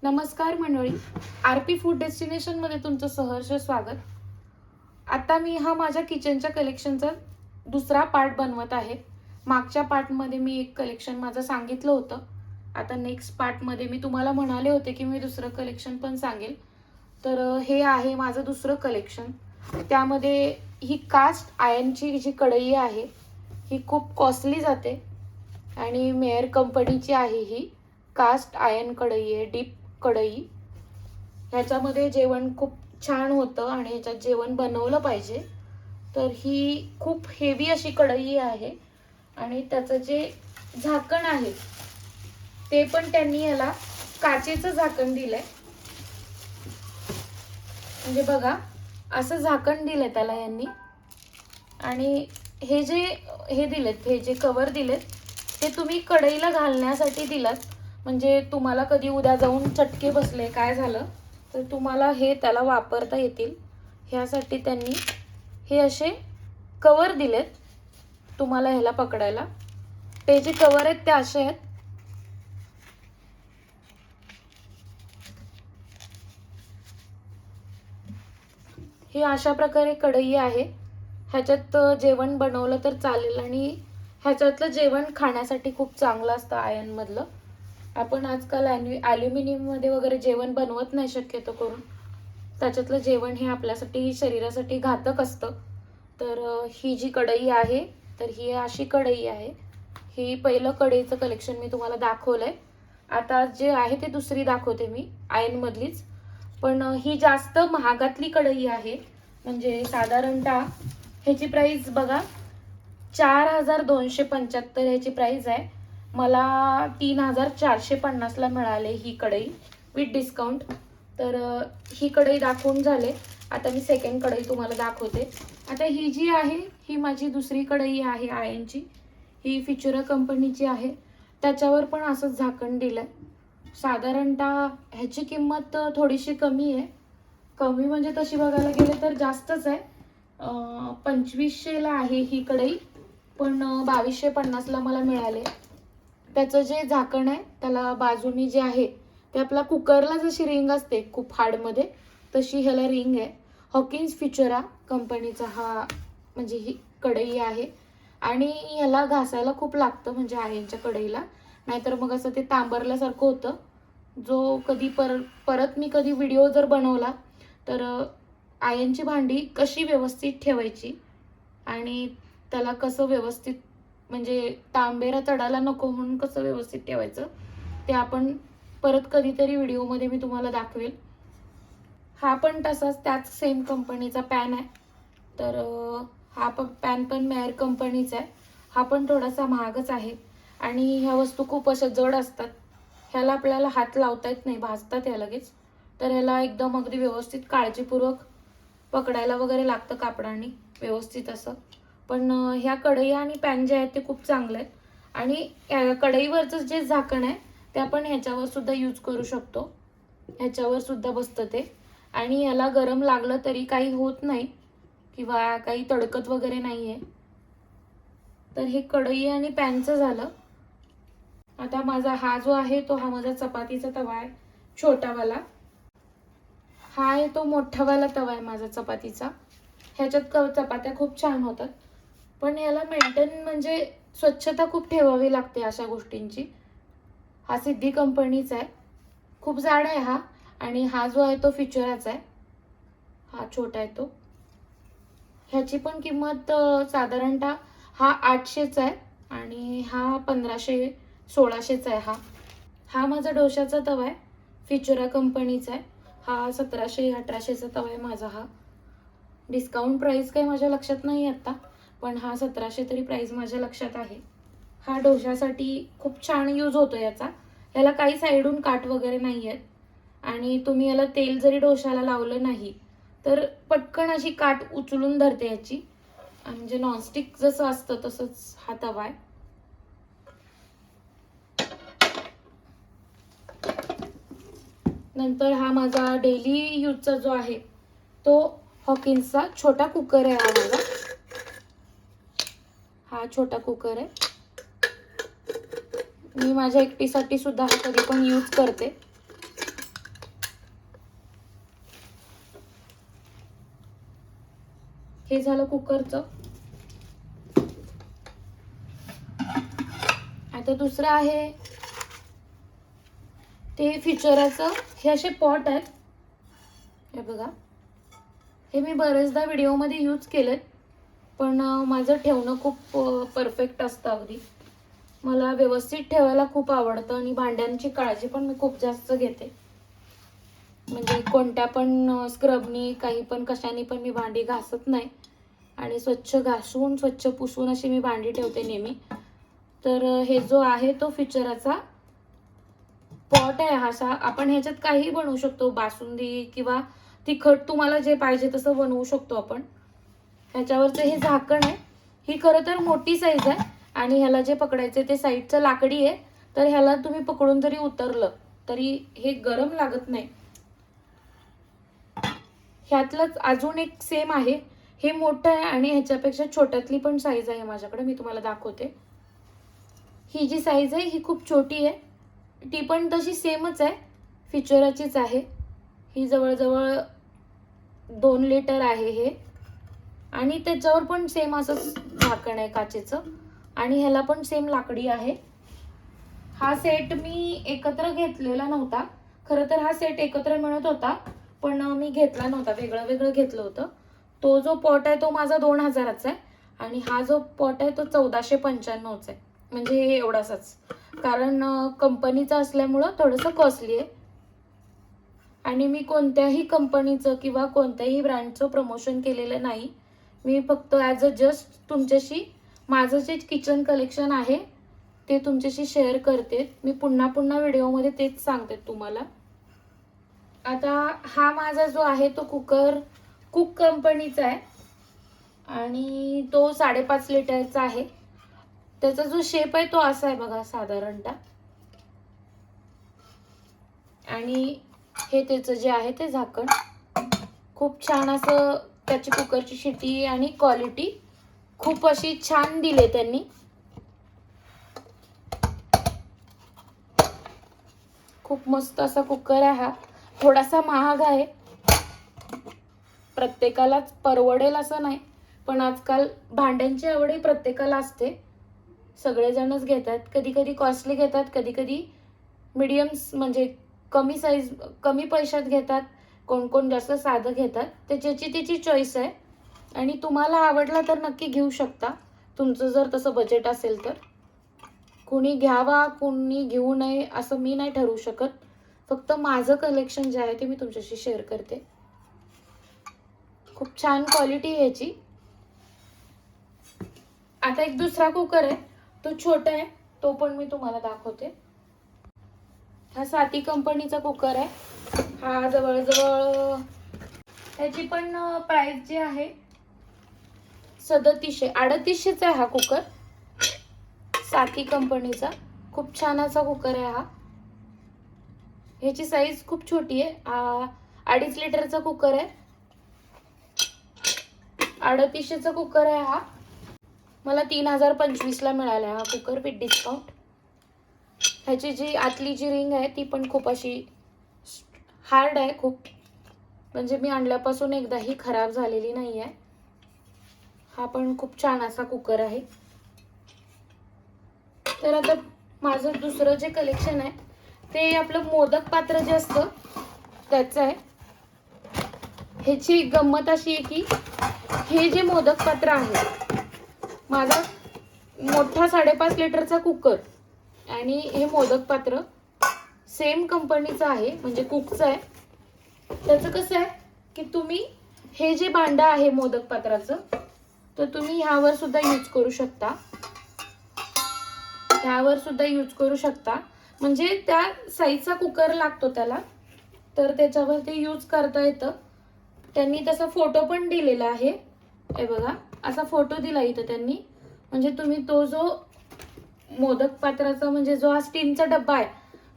नमस्कार मंडळी, RP food डेस्टिनेशनमध्ये तुमचं सहर्ष स्वागत. आता मी हा माझ्या किचनच्या कलेक्शनचा दुसरा पार्ट बनवत आहे. मागच्या पार्टमध्ये मी एक कलेक्शन माझं सांगितलं होतं. आता नेक्स्ट पार्टमध्ये मी तुम्हाला म्हणाले होते की मी दुसरं कलेक्शन पण सांगेल. तर हे आहे माझं दुसरं कलेक्शन. त्यामध्ये ही कास्ट आयर्नची जी कढई आहे ही खूप कॉस्टली जाते आणि मेयर कंपनीची आहे. ही कास्ट आयर्न कढई आहे, डीप कढई. ह्याच्यामध्ये जेवण खूप छान होतं आणि ह्याच्यात जेवण बनवलं पाहिजे. तर ही खूप हेवी अशी कढई आहे आणि त्याचं जे झाकण आहे ते पण त्यांनी याला काचेचं झाकण दिलंय. म्हणजे बघा, असं झाकण दिलंय त्याला यांनी. आणि हे जे कव्हर दिलेत ते तुम्ही कढईला घालण्यासाठी दिलात. म्हणजे तुम्हाला कधी उद्या जाऊन चटके बसले, काय झालं तर तुम्हाला हे त्याला वापरता येतील ह्यासाठी त्यांनी हे असे कव्हर दिलेत तुम्हाला ह्याला पकडायला. ते जे कव्हर आहेत ते असे आहेत. ही अशा प्रकारे कढई आहे. ह्याच्यात जेवण बनवलं तर चालेल आणि ह्याच्यातलं जेवण खाण्यासाठी खूप चांगलं असतं आयर्नमधलं. आपण आजकाल ॲल्युमिनियममध्ये वगैरे जेवण बनवत नाही शक्यतो करून. त्याच्यातलं जेवण हे आपल्यासाठी शरीरासाठी घातक असतं. तर ही जी कढई आहे तर ही अशी कढई आहे. ही पहिलं कढईचं कलेक्शन मी तुम्हाला दाखवलंय. आता जे आहे ते दुसरी दाखवते मी आयर्नमधलीच. पण ही जास्त महागातली कढई आहे. म्हणजे साधारणतः ह्याची प्राइस बघा, 4275 ह्याची प्राइस आहे. मला 3450ला मिळाले ही कढई विथ डिस्काउंट. तर ही कढई दाखवून झाले. आता मी सेकंड कढई तुम्हाला दाखवते. आता ही जी आहे ही माझी दुसरी कढई आहे आयर्नची. ही फिचुरा कंपनीची आहे. त्याच्यावर पण असंच झाकण दिलंय. साधारणतः ह्याची किंमत थोडीशी कमी आहे. कमी म्हणजे तशी बघायला गेले तर जास्तच आहे. 2500ला आहे ही कढई, पण 2250ला मला मिळाले. त्याचं जे झाकण आहे त्याला बाजूनी जे आहे ते आपला कुकरला जशी रिंग असते खूप हार्डमध्ये तशी ह्याला रिंग आहे. हॉकिन्स फिचुरा कंपनीचा हा म्हणजे ही कढई आहे. आणि ह्याला घासायला खूप लागतं म्हणजे आयर्नच्या कढईला, नाहीतर मग असं ते तांबरल्यासारखं होतं. जो कधी परत मी कधी व्हिडिओ जर बनवला तर आयर्नची भांडी कशी व्यवस्थित ठेवायची आणि त्याला कसं व्यवस्थित म्हणजे तांबेरा चढायला नको म्हणून कसं व्यवस्थित ठेवायचं ते आपण परत कधीतरी व्हिडिओमध्ये मी तुम्हाला दाखवेल. हा पण तसाच त्याच सेम कंपनीचा पॅन आहे. तर हा पण पॅन पण मेयर कंपनीचा आहे. हा पण थोडासा महागच आहे आणि ह्या वस्तू खूप अशा जड असतात. ह्याला आपल्याला हात लावता येत नाही, भाजतात ह्या लगेच. तर ह्याला एकदम अगदी व्यवस्थित काळजीपूर्वक पकडायला वगैरे लागतं कापडाने व्यवस्थित असं. पण ह्या कढई आणि पॅन जे आहेत ते खूप चांगले आहेत. आणि कढईवरचं जे झाकण आहे ते आपण ह्याच्यावर सुद्धा यूज करू शकतो. ह्याच्यावर सुद्धा बसतं ते. आणि याला गरम लागलं तरी काही होत नाही किंवा काही तडकत वगैरे नाहीये. तर हे कढई आणि पॅनचं झालं. आता माझा हा जो आहे तो हा माझा चपातीचा तवा आहे, छोटावाला. हा आहे तो मोठावाला तवा आहे माझा चपातीचा. ह्याच्यात चपात्या खूप छान होतात. पण याला मेंटेन म्हणजे स्वच्छता खूप ठेवावी लागते अशा गोष्टींची. हा सिद्धी कंपनीचा आहे. खूप जाड आहे हा. आणि हा जो आहे तो फिचुराचा आहे. हा छोटा आहे तो. ह्याची पण किंमत साधारणतः हा 800चा आहे आणि हा 1500-1600चा आहे. हा माझा डोशाचा तवा आहे, फिचुरा कंपनीचा आहे. हा 1700-1800चा तवा आहे माझा हा. डिस्काउंट प्राइस काही माझ्या लक्षात नाही आता, पण हा 1700 तरी प्राइस माझ्या लक्षात आहे. हा डोशासाठी खूप छान यूज होतो याचा. याला काही साईडून काट वगैरे नाही आहेत आणि तुम्ही याला तेल जरी डोशाला लावलं नाही तर पटकन अशी काट उचलून धरते याची. म्हणजे नॉनस्टिक जसं असतं तसंच हा तवा आहे. नंतर हा माझा डेली यूजचा जो आहे तो हॉकिन्सचा छोटा कुकर आहे हा माझा. हा छोटा कुकर आहे. मी माझ्या एकटीसाठी सुद्धा हा कधी पण यूज करते. हे झालं कुकरचं. आता दुसरं आहे ते फिचराचं. हे असे पॉट आहेत, हे बघा. हे मी बरेचदा व्हिडिओमध्ये यूज केलेत, पण माझं ठेवणं खूप परफेक्ट असतं. अगदी मला व्यवस्थित ठेवायला खूप आवडतं आणि भांड्यांची काळजी पण मी खूप जास्त घेते. म्हणजे कोणत्या पण स्क्रबनी काही पण कशाने पण मी भांडी घासत नाही आणि स्वच्छ घासून स्वच्छ पुसून अशी मी भांडी ठेवते नेहमी. तर हे जो आहे तो फिचराचा पॉट आहे हा. आपण ह्याच्यात काही बनवू शकतो, बासुंदी किंवा तिखट तुम्हाला जे पाहिजे तसं बनवू शकतो आपण. ह्याच्यावरचं हे झाकण आहे. ही खरं तर मोठी साईज आहे आणि ह्याला जे पकडायचे ते साईडचं लाकडी आहे, तर ह्याला तुम्ही पकडून जरी उतरलं तरी हे गरम लागत नाही. ह्यातलंच अजून एक सेम आहे, हे मोठं आहे आणि ह्याच्यापेक्षा छोट्यातली पण साईज आहे माझ्याकडे, मी तुम्हाला दाखवते. ही जी साईज आहे ही खूप छोटी आहे, ती पण तशी सेमच आहे, फिचराचीच आहे. ही जवळजवळ 2 लिटर आहे हे आणि त्याच्यावर पण सेम असं झाकण आहे काचेचं आणि ह्याला पण सेम लाकडी आहे. हा सेट मी एकत्र घेतलेला नव्हता. खरं तर हा सेट एकत्र मिळत होता, पण मी घेतला नव्हता, वेगळं वेगळं घेतलं होतं. तो जो पॉट आहे तो माझा 2000चा आहे आणि हा जो पॉट आहे तो 1495चा आहे. म्हणजे हे एवढासाच, कारण कंपनीचा असल्यामुळं थोडंसं कॉस्टली आहे. आणि मी कोणत्याही कंपनीचं किंवा कोणत्याही ब्रँडचं प्रमोशन केलेलं नाही. मी फक्त ॲज अ जस्ट तुमच्याशी माझं जे किचन कलेक्शन आहे ते तुमच्याशी शेअर करते. मी पुन्हा पुन्हा व्हिडिओमध्ये तेच सांगते तुम्हाला. आता हा माझा जो आहे तो कुकर कुक कंपनीचा आहे आणि तो 5.5 लिटरचा आहे. त्याचा जो शेप आहे तो असा आहे बघा साधारणतः. आणि हे त्याचं जे आहे ते झाकण खूप छान असं, त्याची कुकरची शिटी आणि क्वालिटी खूप अशी छान दिली त्यांनी. खूप मस्त असा कुकर आहे हा. थोडासा महाग आहे, प्रत्येकालाच परवडेल असं नाही, पण आजकाल भांड्यांची आवडही प्रत्येकाला असते. सगळेजणच घेतात, कधी कधी कॉस्टली घेतात, कधी कधी मीडियम्स म्हणजे कमी साईज कमी पैशात घेतात, कोण कोण जास्त साधं घेतात. त्याची त्याची चॉईस आहे आणि तुम्हाला आवडला तर नक्की घेऊ शकता, तुमचं जर तसं बजेट असेल तर. कुणी घ्यावा कुणी घेऊ नये असं मी नाही ठरवू शकत. फक्त माझं कलेक्शन जे आहे ते मी तुमच्याशी शेअर करते. खूप छान क्वालिटी आहे याची. आता एक दुसरा कुकर आहे, तो छोटा आहे, तो पण मी तुम्हाला दाखवते. हा साती कंपनीचा कुकर आहे. हा जवळजवळ त्याची पण प्राइस जी आहे 3738चा आहे हा कुकर, साती कंपनीचा. खूप छान असा कुकर आहे हा. ह्याची साईज खूप छोटी आहे. 2.5 लिटरचा कुकर आहे. 3800चा कुकर आहे हा. मला 3025ला मिळाला हा कुकर विथ डिस्काउंट. ह्याची जी आतली जी रिंग आहे ती पण खूप अशी हार्ड आहे खूप, म्हणजे मी आणल्यापासून एकदाही खराब झालेली नाही आहे. हा पण खूप छान असा कुकर आहे. तर आता माझं दुसरं जे कलेक्शन आहे ते आपलं मोदक पात्र जे असतं त्याचं आहे. ह्याची गंमत अशी आहे की हे जे मोदक पात्र आहे, माझा मोठा 5.5 लिटरचा कुकर आणि हे मोदक पात्र सेम कंपनीचं आहे, म्हणजे कुकचं आहे. त्याचं कसं आहे की तुम्ही हे जे भांडं आहे मोदक पात्राचं, तर तुम्ही ह्यावर सुद्धा यूज करू शकता, ह्यावर सुद्धा यूज करू शकता. म्हणजे त्या साईजचा कुकर लागतो त्याला, तर त्याच्यावर ते यूज करता येतं. त्यांनी तसा फोटो पण दिलेला आहे, हे बघा असा फोटो दिला इथं त्यांनी. म्हणजे तुम्ही तो जो मोदक पात्राचा म्हणजे जो हा स्टीमचा डब्बा आहे,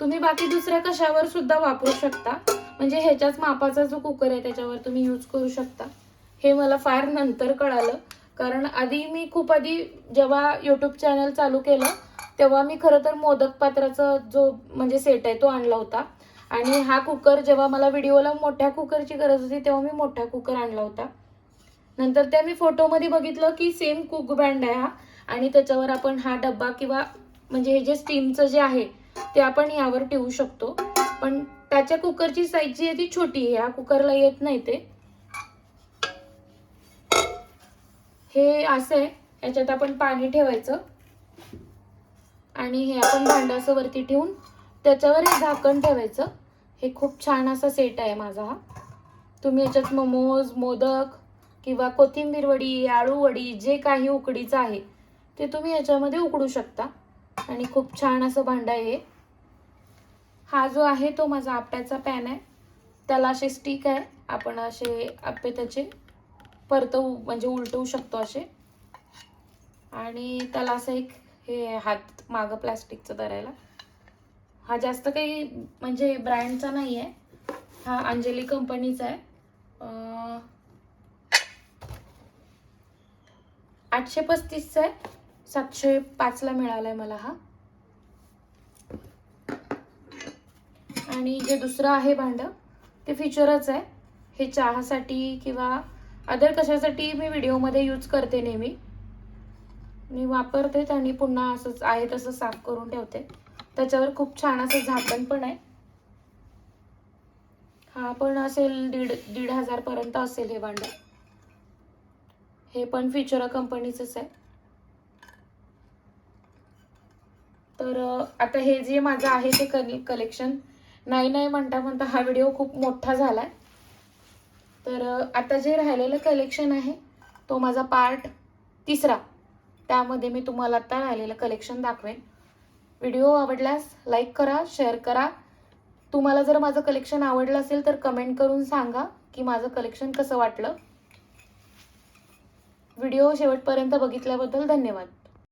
तुम्ही बाकी दुसऱ्या कशावर सुद्धा वापरू शकता. म्हणजे ह्याच्याच मापाचा जो कुकर आहे त्याच्यावर तुम्ही यूज करू शकता. हे मला फार नंतर कळालं, कारण मी खूप आधी जेव्हा यूट्यूब चॅनल चालू केलं तेव्हा मी खरं तर मोदक पात्राचा जो म्हणजे सेट आहे तो आणला होता. आणि हा कुकर जेव्हा मला व्हिडिओला मोठ्या कुकरची गरज होती तेव्हा मी मोठा कुकर आणला होता. नंतर त्या मी फोटोमध्ये बघितलं की सेम कुक बँड आहे हा, आणि त्याच्यावर आपण हा डब्बा किंवा म्हणजे हे जे स्टीमचं जे आहे ते आपण यावर ठेवू शकतो. पण त्याच्या कुकरची साईज जी आहे ती छोटी आहे, ह्या कुकरला येत नाही ते. हे असं आहे, याच्यात आपण पाणी ठेवायचं आणि हे आपण भांडं असं वरती ठेवून त्याच्यावर हे झाकण ठेवायचं. हे खूप छान असा सेट आहे माझा हा. तुम्ही याच्यात मोमोज, मोदक किंवा कोथिंबीर वडी, आळू वडी जे काही उकडीचं आहे ते तुम्ही याच्यामध्ये उकडू शकता. आणि खूप छान असं भांडं आहे. हा जो आहे तो माझा आप्याचा पॅन आहे. त्याला असे स्टिक आहे, आपण असे आप्पे त्याचे परतवू म्हणजे उलटवू शकतो असे. आणि त्याला असं एक हे हात मागं प्लास्टिकचं धरायला. हा जास्त काही म्हणजे ब्रँडचा नाही आहे, हा अंजली कंपनीचा आहे. 835चा आहे, 705ला मिळालाय मला हा. आणि जे दुसरं आहे भांडं ते फीचरच आहे. हे चहासाठी किंवा अदर कशासाठी मी व्हिडिओमध्ये यूज करते नेहमी. मी वापरते आणि पुन्हा असंच आहे तसं साफ करून ठेवते. त्याच्यावर खूप छान असं झाकण पण आहे. हा पण असेल 1,500 पर्यंत असेल हे भांडं. हे पण फीचर कंपनीचंच आहे. तर आता हे जे माझं आहे ते कलेक्शन नाही म्हणता म्हणता हा व्हिडिओ खूप मोठा झालाय. तर आता जे राहिलेलं कलेक्शन आहे तो माझा पार्ट 3रा, त्यामध्ये मी तुम्हाला आता राहिलेलं कलेक्शन दाखवेन. व्हिडिओ आवडल्यास लाईक करा, शेअर करा. तुम्हाला जर माझं कलेक्शन आवडलं असेल तर कमेंट करून सांगा की माझं कलेक्शन कसं वाटलं. व्हिडिओ शेवटपर्यंत बघितल्याबद्दल धन्यवाद.